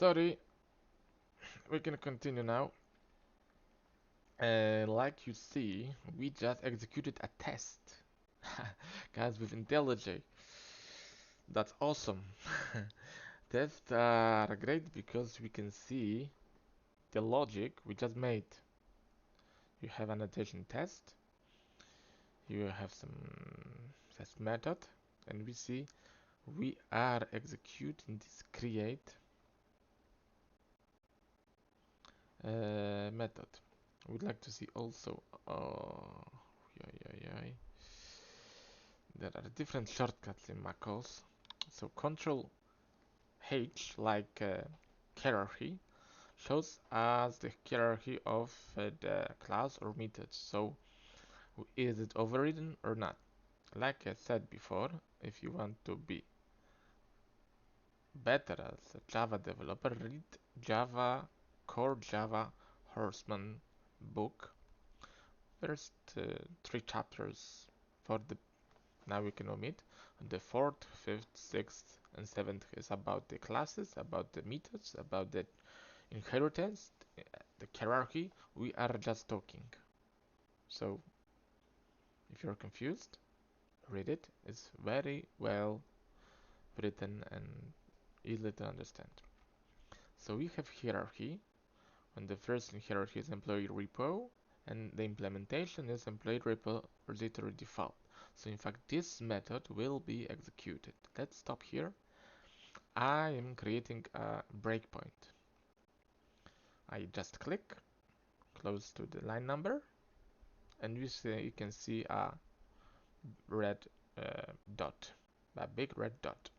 Sorry, we can continue now. Like you see, we just executed a test. Guys with IntelliJ. That's awesome. Tests are great because we can see the logic we just made. You have annotation test, you have some test method, and we see we are executing this create method. We'd like to see also, oh, there are different shortcuts in macOS. So Control H, like hierarchy, shows us the hierarchy of the class or method. So is it overridden or not? Like I said before, if you want to be better as a Java developer, read Java, Core Java Horseman book. First three chapters for the now we can omit. The fourth, fifth, sixth, and seventh is about the classes, about the methods, about the inheritance, the hierarchy. We are just talking. So if you're confused, read it. It's very well written and easy to understand. So we have hierarchy, and the first in hierarchy is employee repo, and the implementation is employee repository default. So in fact, this method will be executed. Let's stop here. I am creating a breakpoint. I just click close to the line number, and you can see a red dot, a big red dot.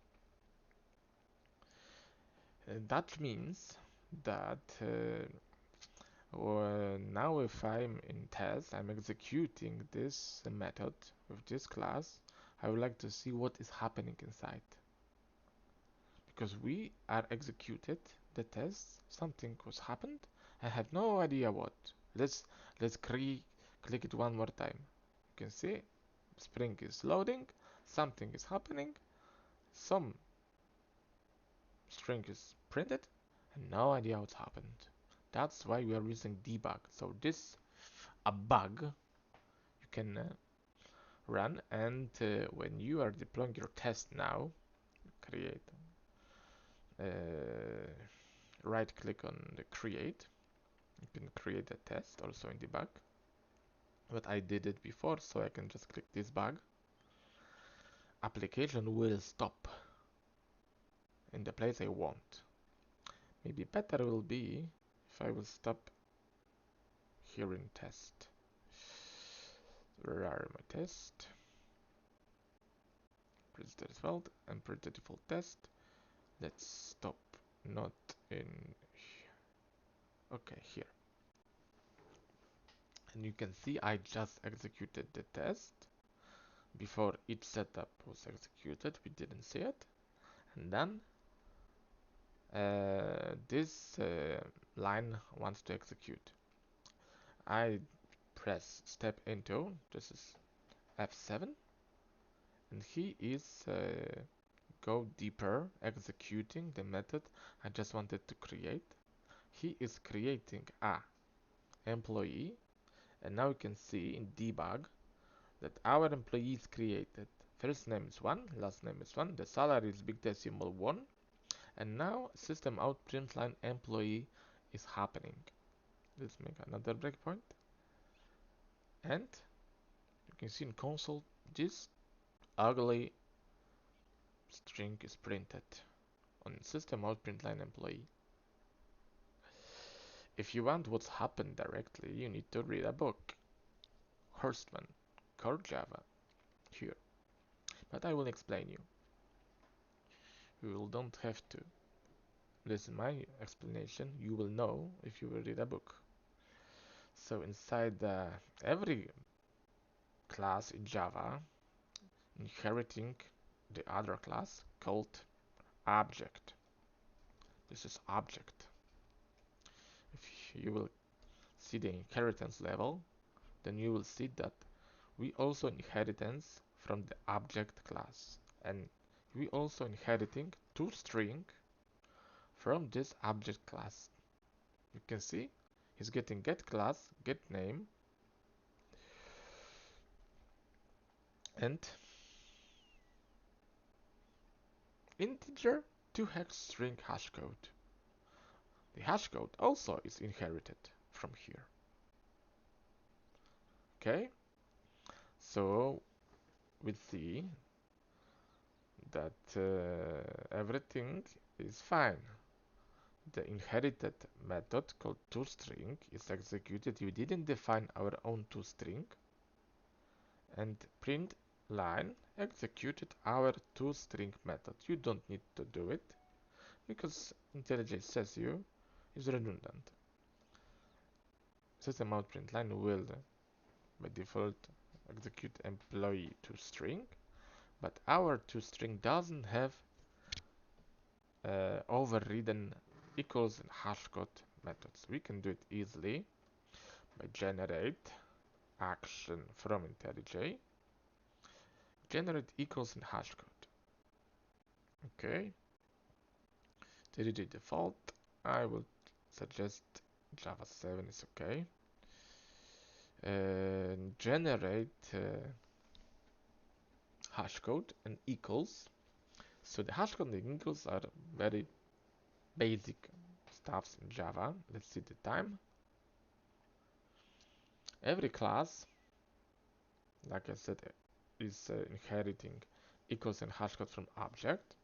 That means that now if I'm in test, I'm executing this method with this class, I would like to see what is happening inside. Because we are executed the test, something was happened, I have no idea what. Let's click it one more time. You can see Spring is loading, something is happening, some string is printed, and no idea what's happened. That's why we are using debug. So this a bug you can run, and when you are deploying your test now, create, uh, right click on the create. You can create a test also in debug, but I did it before, so I can just click this bug. Application will stop in the place I want. Maybe better will be if I will stop here in test. Where are my test? Press the default and print the default test. Let's stop not in okay here. And you can see I just executed the test before each setup was executed. We didn't see it, and then this line wants to execute. I press step into, this is F7, and he is go deeper executing the method I just wanted to create. He is creating a employee, and now you can see in debug that our employee is created. First name is 1, last name is 1, the salary is big decimal 1, and now system out print line employee is happening. Let's make another breakpoint, and you can see in console this ugly string is printed on system out print line employee. If you want what's happened directly, you need to read a book, Horstman, Core Java, here. But I will explain you. You don't have to listen my explanation. You will know if you will read a book. So inside every class in Java, inheriting the other class called object. This is object. If you will see the inheritance level, then you will see that we also inheritance from the object class, and we also inheriting two string from this object class. You can see he's getting get class, get name, and integer to hex string hash code. The hash code also is inherited from here. Okay, so we see that everything is fine. The inherited method called toString is executed. We didn't define our own toString, and print line executed our toString method. You don't need to do it because IntelliJ says you is redundant. System.out.println will by default execute employee toString, but our toString doesn't have overridden equals and hashcode methods. We can do it easily by generate action from IntelliJ, generate equals and hashcode. Okay, IntelliJ default. I will suggest Java 7 is okay. Generate hashcode and equals. So the hashcode and equals are very basic stuffs in Java. Let's see the time. Every class, like I said, is inheriting equals and hashcode from object.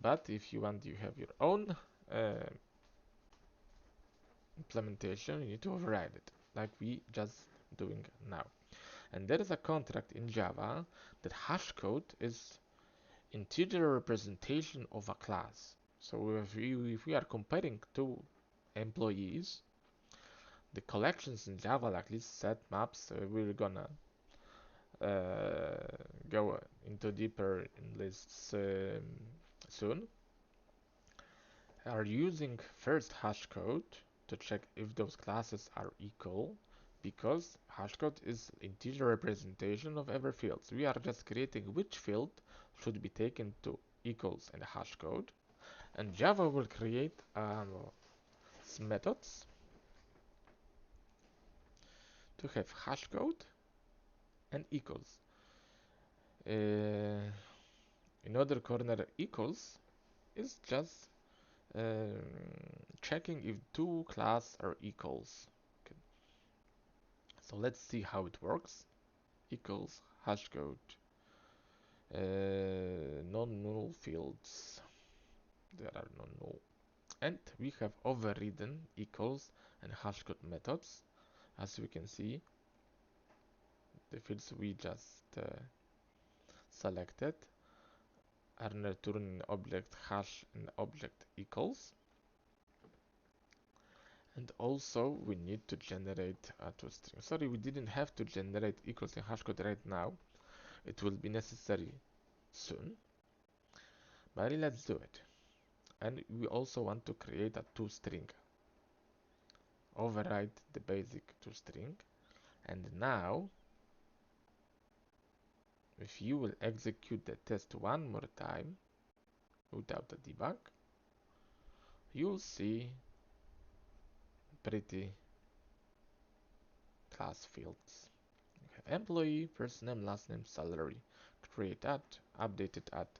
But if you want, you have your own implementation, you need to override it, like we just doing now. And there is a contract in Java that hashcode is integer representation of a class. So if we are comparing two employees, the collections in Java, like this set maps, we're gonna go into deeper in lists soon, are using first hashcode to check if those classes are equal, because hashcode is integer representation of every field. So we are just creating which field should be taken to equals and hashcode, and Java will create methods to have hashcode and equals. In other corner, equals is just checking if two classes are equals. Okay. So let's see how it works. Equals hashcode, non-null fields. There are no null, and we have overridden equals and hashcode methods. As we can see, the fields we just selected are returned in object hash and object equals. And also we need to generate a toString. Sorry, we didn't have to generate equals and hashcode right now. It will be necessary soon, but let's do it. And we also want to create a toString. Override the basic toString, and now if you will execute the test one more time without a debug, you'll see pretty class fields. You have employee, first name, last name, salary, create at, updated at.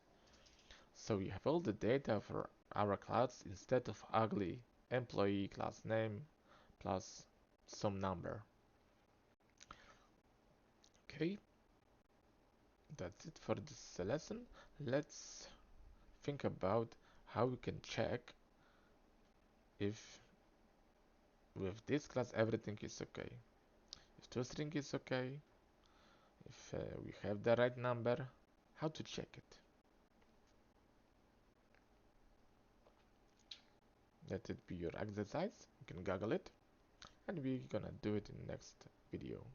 So we have all the data for our class instead of ugly employee class name plus some number. Okay, that's it for this lesson. Let's think about how we can check if with this class everything is okay. If toString is okay, if we have the right number, how to check it. Let it be your exercise. You can Google it, and we're gonna do it in next video.